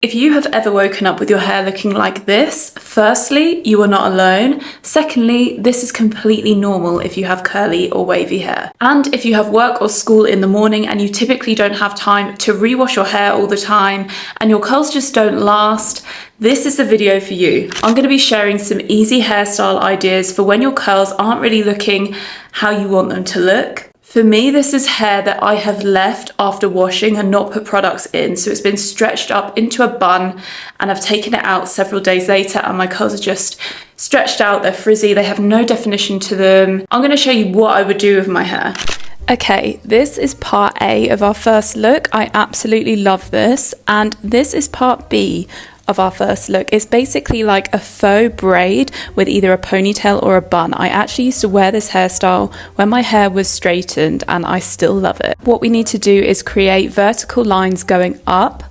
If you have ever woken up with your hair looking like this, firstly, you are not alone. Secondly, this is completely normal if you have curly or wavy hair. And if you have work or school in the morning and you typically don't have time to rewash your hair all the time and your curls just don't last, this is the video for you. I'm going to be sharing some easy hairstyle ideas for when your curls aren't really looking how you want them to look. For me, this is hair that I have left after washing and not put products in. So it's been stretched up into a bun and I've taken it out several days later and my curls are just stretched out, they're frizzy, they have no definition to them. I'm going to show you what I would do with my hair. Okay, this is part A of our first look. I absolutely love this. And this is part B of our first look. It's basically like a faux braid with either a ponytail or a bun. I actually used to wear this hairstyle when my hair was straightened and I still love it. What we need to do is create vertical lines going up,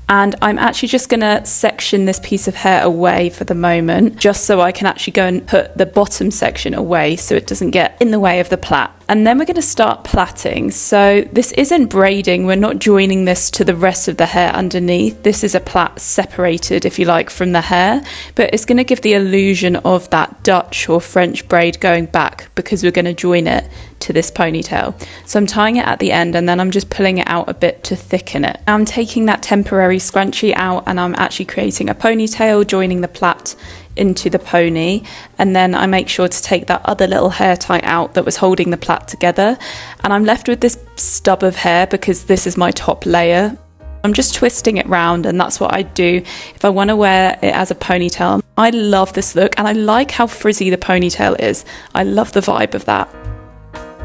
and I'm actually just gonna section this piece of hair away for the moment, just so I can actually go and put the bottom section away so it doesn't get in the way of the plait. And then we're going to start plaiting. So this isn't braiding, we're not joining this to the rest of the hair underneath. This is a plait separated, if you like, from the hair, but it's going to give the illusion of that Dutch or French braid going back because we're going to join it to this ponytail. So I'm tying it at the end and then I'm just pulling it out a bit to thicken it. I'm taking that temporary scrunchie out and I'm actually creating a ponytail, joining the plait into the pony, and then I make sure to take that other little hair tie out that was holding the plait together, and I'm left with this stub of hair because this is my top layer. I'm just twisting it round, and that's what I do if I want to wear it as a ponytail. I love this look and I like how frizzy the ponytail is. I love the vibe of that.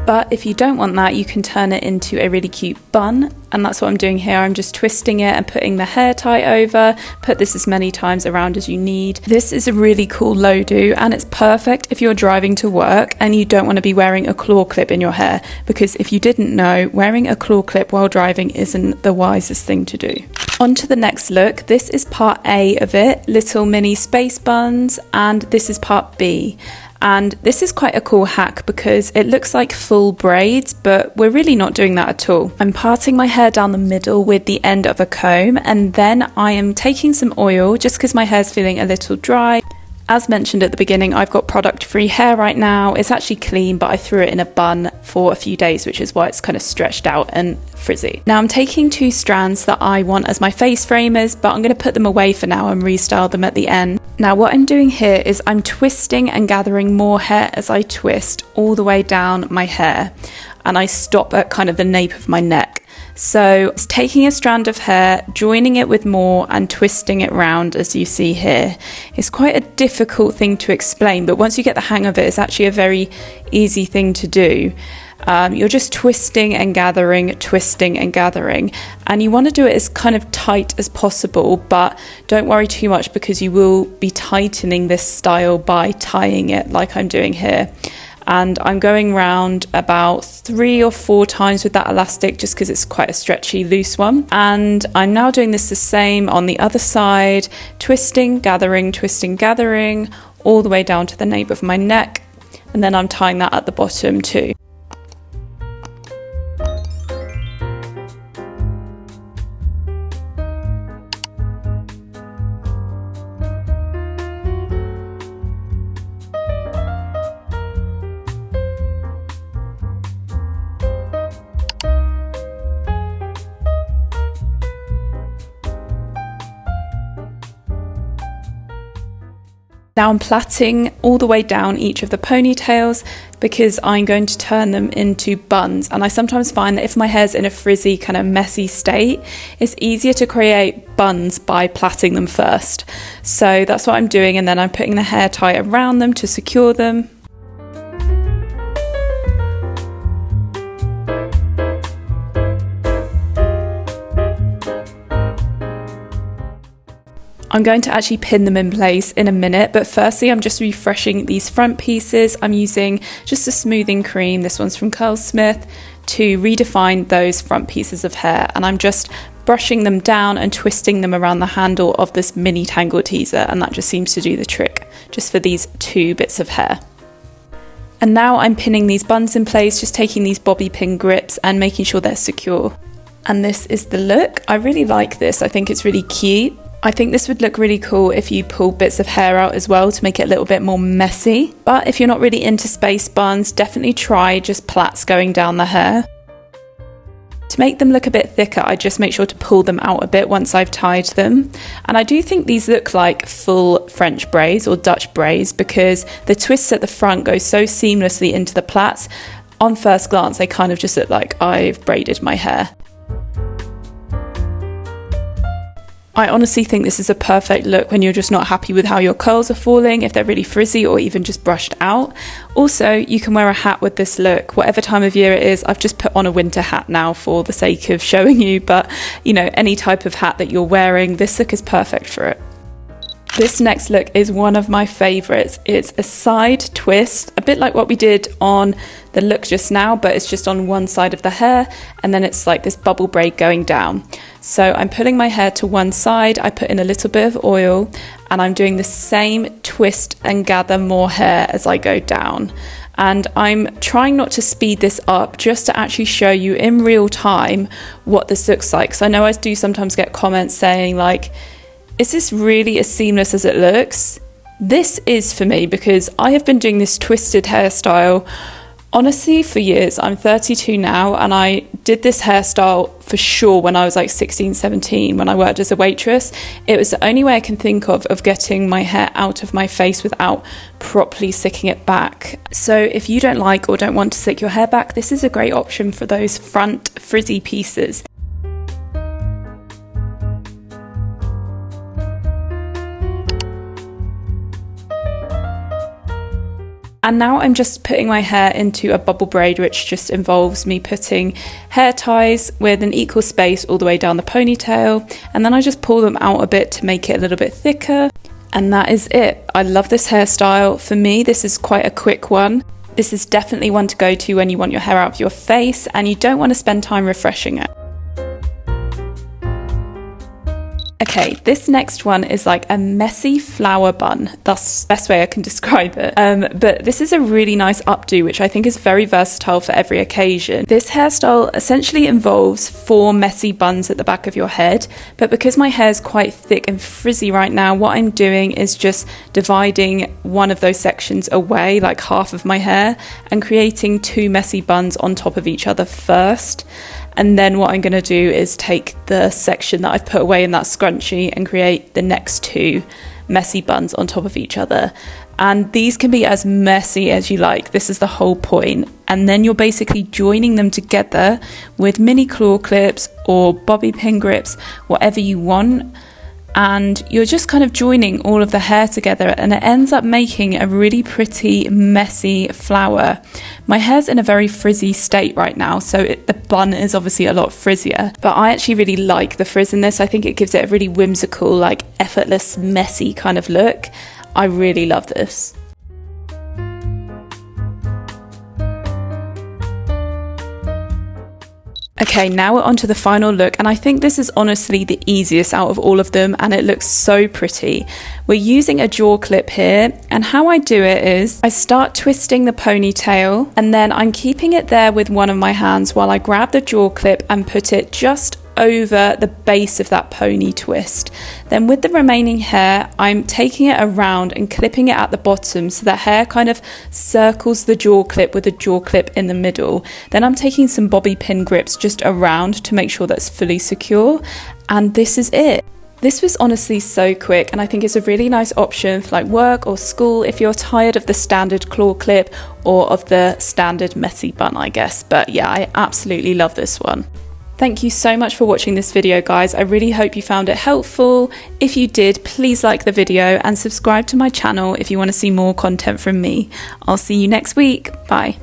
But if you don't want that, you can turn it into a really cute bun, and that's what I'm doing here. I'm just twisting it and putting the hair tie over. Put this as many times around as you need. This is a really cool low do, and it's perfect if you're driving to work and you don't want to be wearing a claw clip in your hair, because if you didn't know, wearing a claw clip while driving isn't the wisest thing to do. On to the next look. This is part A of it, little mini space buns, and this is part B. And this is quite a cool hack because it looks like full braids, but we're really not doing that at all. I'm parting my hair down the middle with the end of a comb, and then I am taking some oil just because my hair's feeling a little dry. As mentioned at the beginning, I've got product-free hair right now. It's actually clean, but I threw it in a bun for a few days, which is why it's kind of stretched out and frizzy. Now I'm taking 2 strands that I want as my face framers, but I'm going to put them away for now and restyle them at the end. Now what I'm doing here is I'm twisting and gathering more hair as I twist all the way down my hair, and I stop at kind of the nape of my neck. So it's taking a strand of hair, joining it with more and twisting it round as you see here. It's quite a difficult thing to explain, but once you get the hang of it, it's actually a very easy thing to do. You're just twisting and gathering, and you want to do it as kind of tight as possible, but don't worry too much because you will be tightening this style by tying it like I'm doing here. And I'm going round about 3 or 4 times with that elastic just because it's quite a stretchy, loose one. And I'm now doing this the same on the other side, twisting, gathering, all the way down to the nape of my neck. And then I'm tying that at the bottom too. Now I'm plaiting all the way down each of the ponytails because I'm going to turn them into buns, and I sometimes find that if my hair's in a frizzy kind of messy state, it's easier to create buns by plaiting them first. So that's what I'm doing, and then I'm putting the hair tie around them to secure them. I'm going to actually pin them in place in a minute, but firstly I'm just refreshing these front pieces. I'm using just a smoothing cream, this one's from Curlsmith, to redefine those front pieces of hair, and I'm just brushing them down and twisting them around the handle of this mini tangle teaser, and that just seems to do the trick, just for these 2 bits of hair. And now I'm pinning these buns in place, just taking these bobby pin grips and making sure they're secure. And this is the look. I really like this, I think it's really cute. I think this would look really cool if you pull bits of hair out as well to make it a little bit more messy. But if you're not really into space buns, definitely try just plaits going down the hair. To make them look a bit thicker, I just make sure to pull them out a bit once I've tied them. And I do think these look like full French braids or Dutch braids because the twists at the front go so seamlessly into the plaits. On first glance, they kind of just look like I've braided my hair. I honestly think this is a perfect look when you're just not happy with how your curls are falling, if they're really frizzy or even just brushed out. Also, you can wear a hat with this look, whatever time of year it is. I've just put on a winter hat now for the sake of showing you, but you know, any type of hat that you're wearing, this look is perfect for it. This next look is one of my favourites. It's a side twist, a bit like what we did on the look just now, but it's just on one side of the hair, and then it's like this bubble braid going down. So I'm pulling my hair to one side, I put in a little bit of oil, and I'm doing the same twist and gather more hair as I go down. And I'm trying not to speed this up just to actually show you in real time what this looks like. So I know I do sometimes get comments saying like, is this really as seamless as it looks? This is for me because I have been doing this twisted hairstyle honestly for years. I'm 32 now and I did this hairstyle for sure when I was like 16, 17 when I worked as a waitress. It was the only way I can think of getting my hair out of my face without properly slicking it back. So if you don't like or don't want to slick your hair back, this is a great option for those front frizzy pieces. And now I'm just putting my hair into a bubble braid, which just involves me putting hair ties with an equal space all the way down the ponytail. And then I just pull them out a bit to make it a little bit thicker. And that is it. I love this hairstyle. For me, this is quite a quick one. This is definitely one to go to when you want your hair out of your face and you don't want to spend time refreshing it. Okay, this next one is like a messy flower bun. That's the best way I can describe it. But this is a really nice updo, which I think is very versatile for every occasion. This hairstyle essentially involves 4 messy buns at the back of your head. But because my hair is quite thick and frizzy right now, what I'm doing is just dividing one of those sections away, like half of my hair, and creating 2 messy buns on top of each other first. And then what I'm going to do is take the section that I've put away in that scrunchie and create the next 2 messy buns on top of each other. And these can be as messy as you like. This is the whole point. And then you're basically joining them together with mini claw clips or bobby pin grips, whatever you want. And you're just kind of joining all of the hair together and it ends up making a really pretty messy flower. My hair's in a very frizzy state right now, so the bun is obviously a lot frizzier, but I actually really like the frizz in this. I think it gives it a really whimsical, like effortless, messy kind of look. I really love this. Okay, now we're on to the final look, and I think this is honestly the easiest out of all of them, and it looks so pretty. We're using a jaw clip here, and how I do it is I start twisting the ponytail, and then I'm keeping it there with one of my hands while I grab the jaw clip and put it just over the base of that pony twist. Then with the remaining hair, I'm taking it around and clipping it at the bottom so the hair kind of circles the jaw clip with the jaw clip in the middle. Then I'm taking some bobby pin grips just around to make sure that's fully secure, and this is it. This was honestly so quick, and I think it's a really nice option for like work or school if you're tired of the standard claw clip or of the standard messy bun, I guess. But yeah, I absolutely love this one. Thank you so much for watching this video, guys. I really hope you found it helpful. If you did, please like the video and subscribe to my channel if you want to see more content from me. I'll see you next week. Bye.